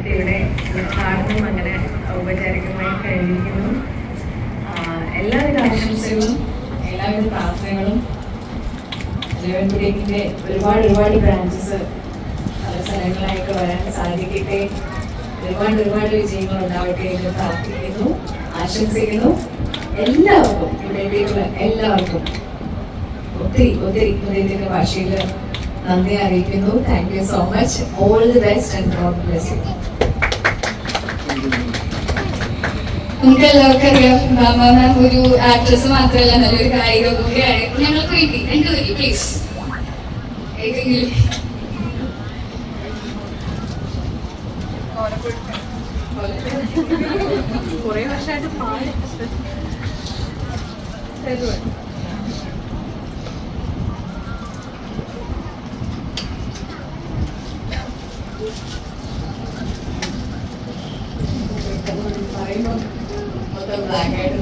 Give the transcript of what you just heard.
ഇന്നത്തെ ഇവിടെ ഉദ്ഘാടനം അങ്ങനെ ഔപചാരികമായി കഴിഞ്ഞിരിക്കുന്നു. എല്ലാവിധ ആശംസകളും എല്ലാവിധ പ്രാർത്ഥനകളും ലെവൻപുരേക്കിന്റെ ഒരുപാട് ബ്രാഞ്ചസ് പല സ്ഥലങ്ങളായിട്ട് വരാൻ സാധിക്കട്ടെ. ഒരുപാട് വിജയങ്ങൾ ഉണ്ടാവട്ടെ എന്ന് പ്രാർത്ഥിക്കുന്നു, ആശംസിക്കുന്നു. എല്ലാവർക്കും ഇവിടെ എത്തിയിട്ടുള്ള എല്ലാവർക്കും ഒത്തിരി ഹൃദയത്തിന്റെ ഭാഷയിൽ നന്ദി അറിയിക്കുന്നു. Thank you so much. All the best and God bless you. നമുക്ക് എല്ലാവർക്കും അറിയാം, മാമ മാം ഒരു ആക്ട്രസ് മാത്രമല്ല, നല്ലൊരു ഗായിക കൂടിയാണ്. ഞങ്ങൾക്ക് വേണ്ടി രണ്ടുപേരും പ്ലീസ് ഏതെങ്കിലും കുറെ വർഷമായിട്ട് പാടി പറയുമ്പോൾ മൊത്തം ബ്ലാക്ക് ആയിട്ട്